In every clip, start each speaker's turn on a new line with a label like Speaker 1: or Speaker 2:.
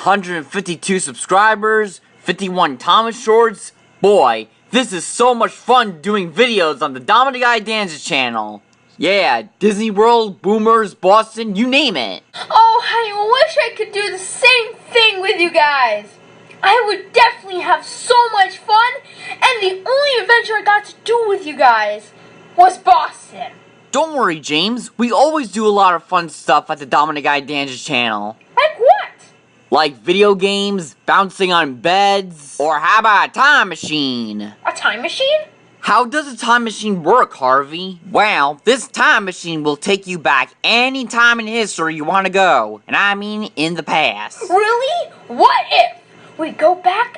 Speaker 1: 152 subscribers, 51 Thomas shorts. Boy, this is so much fun doing videos on the Dominick Iadanza channel. Yeah, Disney World, Boomers, Boston, you name it.
Speaker 2: Oh, I wish I could do the same thing with you guys. I would definitely have so much fun, and the only adventure I got to do with you guys was Boston.
Speaker 1: Don't worry, James. We always do a lot of fun stuff at the Dominick Iadanza channel.
Speaker 2: Like what?
Speaker 1: Like video games, bouncing on beds, or how about a time machine?
Speaker 2: A time machine?
Speaker 1: How does a time machine work, Harvey? Well, this time machine will take you back any time in history you want to go. And I mean in the past.
Speaker 2: Really? What if we go back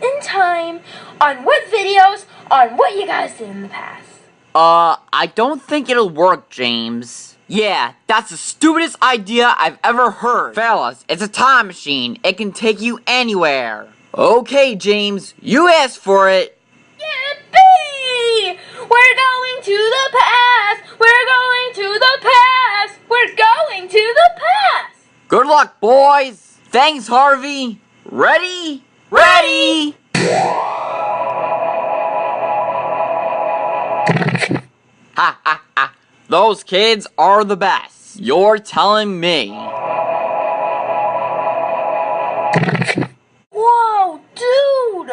Speaker 2: in time on what videos, on what you guys did in the past?
Speaker 1: I don't think it'll work, James. Yeah, that's the stupidest idea I've ever heard. Fellas, it's a time machine. It can take you anywhere. Okay, James, you asked for it.
Speaker 2: Yippee! We're going to the past! We're going to the past! We're going to the past!
Speaker 1: Good luck, boys! Thanks, Harvey! Ready? Ready! Ha ha ha! Those kids are the best. You're telling me.
Speaker 2: Whoa, dude!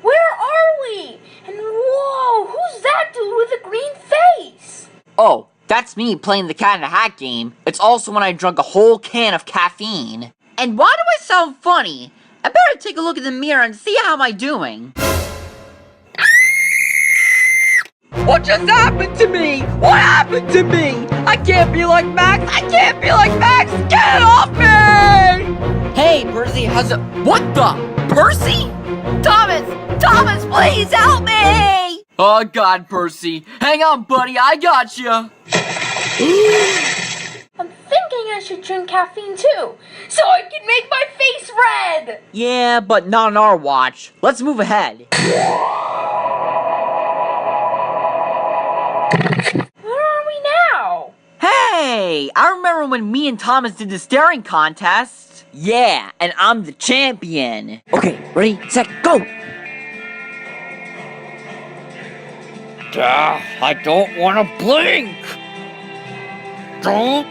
Speaker 2: Where are we? And whoa, who's that dude with the green face?
Speaker 1: Oh, that's me playing the Cat in the Hat game. It's also when I drank a whole can of caffeine. And why do I sound funny? I better take a look in the mirror and see how am I doing. What just happened to me? What happened to me? I can't be like Max! I can't be like Max! Get it off me! Hey, Percy, how's it? What the? Percy? Thomas! Thomas, please help me! Oh, God, Percy. Hang on, buddy. I got you.
Speaker 2: I'm thinking I should drink caffeine too, so I can make my face red!
Speaker 1: Yeah, but not on our watch. Let's move ahead.
Speaker 2: Where are we now?
Speaker 1: Hey! I remember when me and Thomas did the staring contest. Yeah, and I'm the champion. Okay, ready, set, go! I don't want to blink! Don't...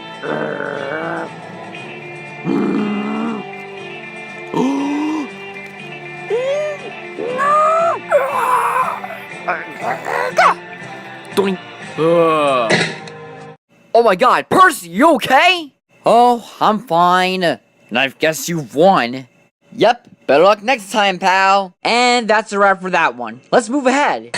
Speaker 1: Doink. Oh my God, Percy, you okay? Oh, I'm fine. And I guess you've won. Yep, better luck next time, pal. And that's a wrap for that one. Let's move ahead.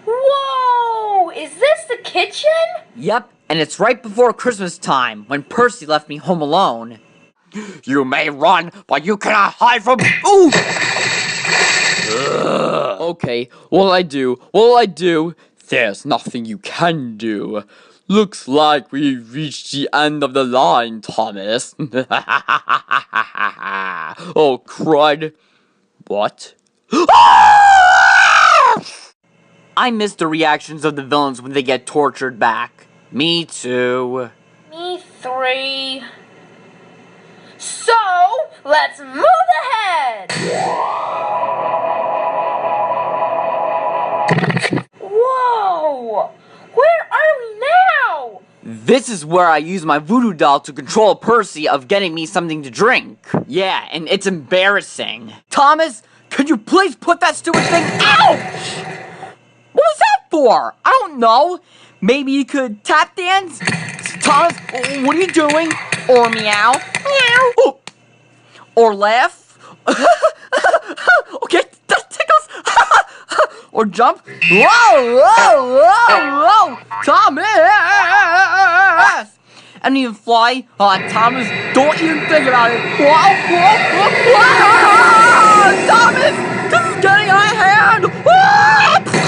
Speaker 2: Whoa! Is this the kitchen?
Speaker 1: Yep, and it's right before Christmas time, when Percy left me home alone. You may run, but you cannot hide from... Ooh! Okay, what'll I do? What'll I do? There's nothing you can do. Looks like we've reached the end of the line, Thomas. Oh, crud. What? I miss the reactions of the villains when they get tortured back. Me too.
Speaker 2: Me three. So, let's move ahead! Whoa! Where are we now?
Speaker 1: This is where I use my voodoo doll to control Percy of getting me something to drink. Yeah, and it's embarrassing. Thomas, could you please put that stupid thing out? What was that for? I don't know. Maybe you could tap dance? Thomas, what are you doing? Or meow? Meow. Oh. Or laugh? Okay, that tickles. Or jump? Whoa, whoa, whoa, whoa! Thomas! And even fly? Thomas, don't even think about it. Whoa, whoa, whoa, whoa! Thomas, this is getting out of hand.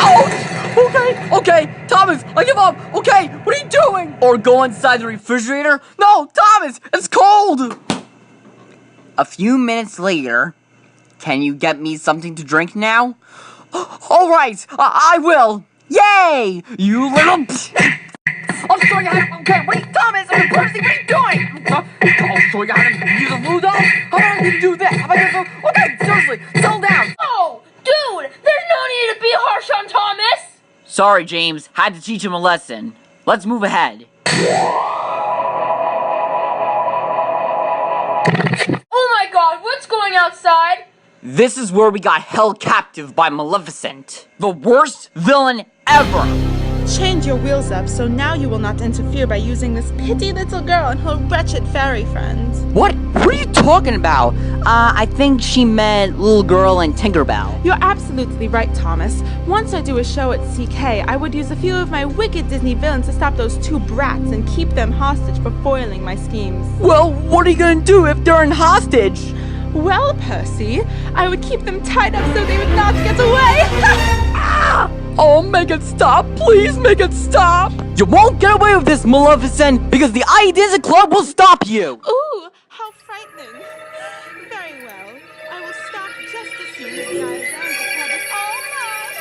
Speaker 1: Ouch! Okay, Thomas, I give up. Okay, what are you doing? Or go inside the refrigerator? No, Thomas, it's cold. A few minutes later, can you get me something to drink now? All right, I will. Yay! You little... I'll show you how to... Okay, wait, Thomas, Percy, what are you doing? I'll show you how to use a blue doll. How about you do that? How about you do... Okay, seriously, settle down.
Speaker 2: Oh, dude, there's no need to be harsh on Thomas.
Speaker 1: Sorry, James. Had to teach him a lesson. Let's move ahead.
Speaker 2: Oh my god, what's going outside?
Speaker 1: This is where we got held captive by Maleficent, the worst villain ever.
Speaker 3: Change your wheels up so now you will not interfere by using this petty little girl and her wretched fairy friends.
Speaker 1: What? What are you talking about? I think she meant little girl and Tinkerbell.
Speaker 3: You're absolutely right, Thomas. Once I do a show at CK, I would use a few of my wicked Disney villains to stop those two brats and keep them hostage for foiling my schemes.
Speaker 1: Well, what are you gonna do if they're in hostage?
Speaker 3: Well, Percy, I would keep them tied up so they would not get away.
Speaker 1: Oh, make it stop. Please make it stop. You won't get away with this, Maleficent, because the Iadanza Club will stop you.
Speaker 3: Ooh, how frightening. Very well. I will stop just as soon as the Iadanza Club is all mine.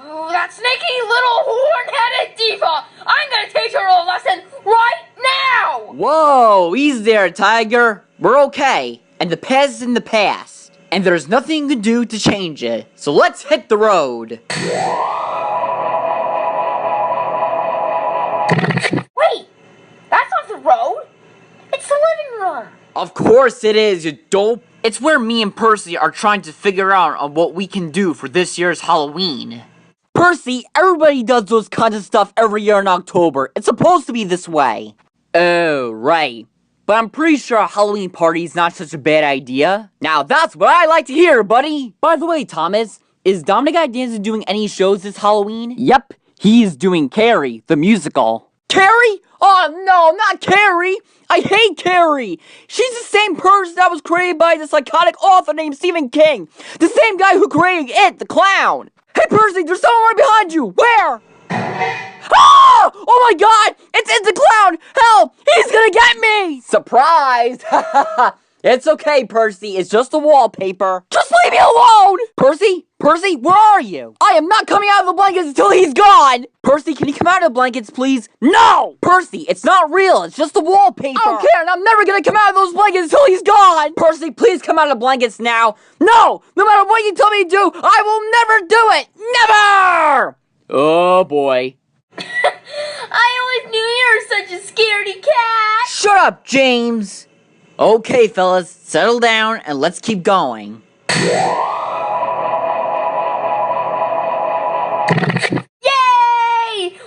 Speaker 2: Oh, that snaky little horn-headed diva! I'm gonna teach her a lesson right now!
Speaker 1: Whoa, easy there, Tiger. We're okay, and the past is in the past, and there's nothing you can do to change it. So let's hit the road.
Speaker 2: Wait, that's not the road. It's the living room.
Speaker 1: Of course it is, you dope. It's where me and Percy are trying to figure out on what we can do for this year's Halloween. Percy, everybody does those kinds of stuff every year in October. It's supposed to be this way. Oh, right. But I'm pretty sure a Halloween party is not such a bad idea. Now that's what I like to hear, buddy. By the way, Thomas, is Dominick Iadanza doing any shows this Halloween? Yep, he's doing Carrie, the musical. Carrie? Oh no, not Carrie! I hate Carrie! She's the same person that was created by the psychotic author named Stephen King. The same guy who created It, the clown. Hey Percy, there's someone right behind you! Where? Ah! Oh my god! It's the clown! Help! He's gonna get me! Surprise! It's okay, Percy. It's just the wallpaper. Just leave me alone! Percy? Percy, where are you? I am not coming out of the blankets until he's gone! Percy, can you come out of the blankets, please? No! Percy, it's not real. It's just the wallpaper. I don't care, and I'm never gonna come out of those blankets until he's gone! Percy, please come out of the blankets now. No! No matter what you tell me to do, I will never do it! Never! Oh, boy.
Speaker 2: I always knew you were such a scaredy cat!
Speaker 1: Shut up, James! Okay, fellas, settle down and let's keep going.
Speaker 2: Yay!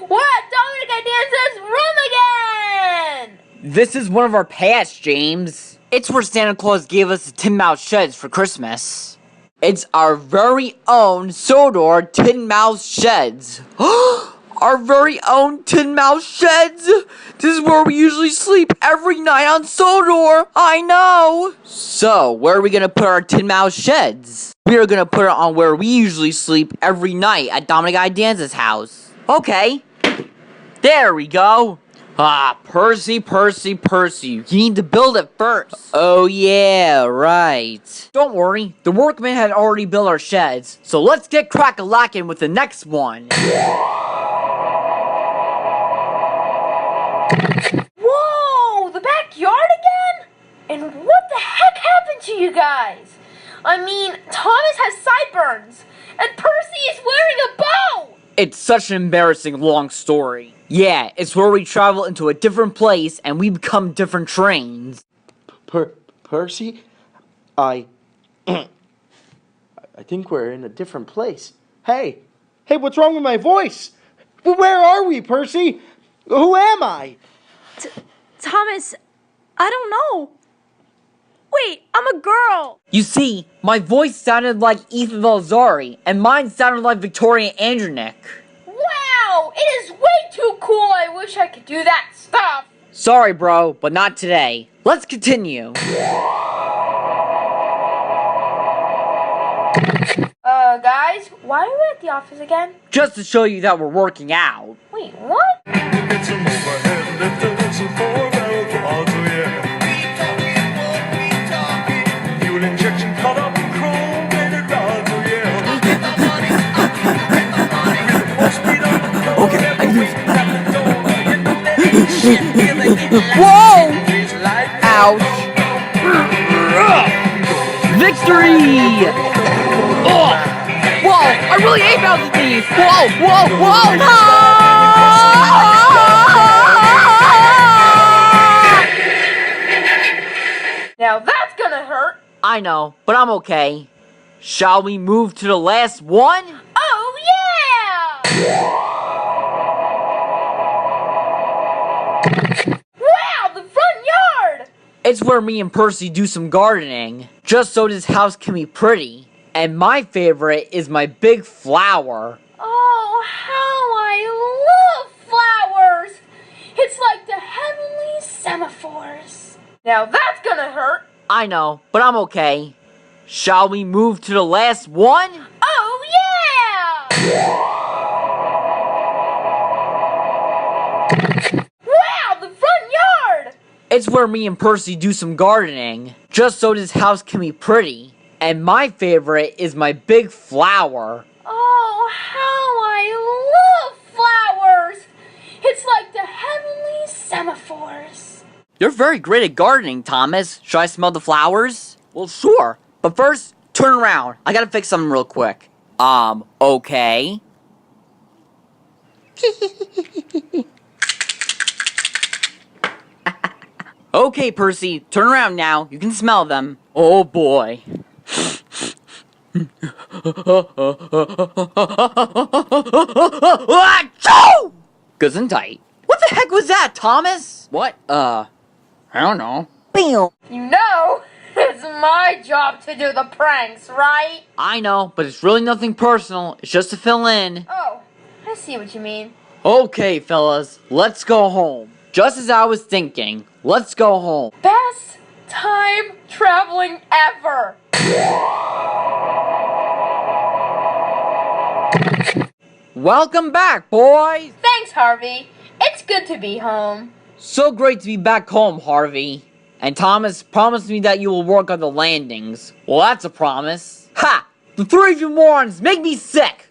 Speaker 2: We're at Dominick Iadanza's room again!
Speaker 1: This is one of our pasts, James. It's where Santa Claus gave us the Tin Mouse Sheds for Christmas. It's our very own Sodor Tin Mouse Sheds. Our very own Tin Mouse Sheds! This is where we usually sleep every night on Sodor! I know! So, where are we gonna put our Tin Mouse Sheds? We are gonna put it on where we usually sleep every night at Dominick Iadanza's house. Okay. There we go. Ah, Percy, Percy, Percy. You need to build it first. Oh yeah, right. Don't worry, the workmen had already built our sheds, so let's get crack-a-lackin' with the next one.
Speaker 2: Whoa, the backyard again? And what the heck happened to you guys? I mean, Thomas has sideburns, and Percy is wearing a bow!
Speaker 1: It's such an embarrassing long story. Yeah, it's where we travel into a different place and we become different trains.
Speaker 4: Percy? I think we're in a different place. Hey, what's wrong with my voice? Where are we, Percy? Who am I?
Speaker 5: Thomas, I don't know. Wait, I'm a girl.
Speaker 1: You see, my voice sounded like Ethan Valzari, and mine sounded like Victoria Andronic.
Speaker 2: Wow, it is way too cool. I wish I could do that stuff.
Speaker 1: Sorry, bro, but not today. Let's continue.
Speaker 2: Guys, why are we at the office again?
Speaker 1: Just to show you that we're working out.
Speaker 2: Wait, what?
Speaker 6: Get some overhead lifters and four barrel odds, oh yeah. Fuel injection caught up in chrome plated rods, oh yeah.
Speaker 1: Okay, I can do it. Whoa!
Speaker 6: Like
Speaker 1: Ouch! Victory! Oh! Whoa! I really ate Bowser's knees! Whoa! Whoa! Whoa!
Speaker 2: Now that's gonna hurt.
Speaker 1: I know, but I'm okay. Shall we move to the last one?
Speaker 2: Oh yeah! Wow, the front yard!
Speaker 1: It's where me and Percy do some gardening, just so this house can be pretty. And my favorite is my big flower.
Speaker 2: Oh, how I love flowers! It's like the heavenly semaphores. Now that's gonna hurt.
Speaker 1: I know, but I'm okay. Shall we move to the last one?
Speaker 2: Oh yeah! Wow, the front yard!
Speaker 1: It's where me and Percy do some gardening, just so this house can be pretty. And my favorite is my big flower.
Speaker 2: Oh, how I love flowers! It's like the heavenly semaphores.
Speaker 1: You're very great at gardening, Thomas. Should I smell the flowers? Well, sure. But first, turn around. I gotta fix something real quick. Okay. Okay, Percy, turn around now. You can smell them. Oh boy. Achoo! Gesundheit. What the heck was that, Thomas? What? I don't know. Bam!
Speaker 2: You know, it's my job to do the pranks, right?
Speaker 1: I know, but it's really nothing personal. It's just to fill in.
Speaker 2: Oh, I see what you mean.
Speaker 1: Okay, fellas, let's go home. Just as I was thinking, let's go home.
Speaker 2: Best time traveling ever.
Speaker 1: Welcome back, boys!
Speaker 2: Thanks, Harvey. It's good to be home.
Speaker 1: So great to be back home, Harvey. And Thomas promised me that you will work on the landings. Well, that's a promise. Ha! The three of you morons make me sick!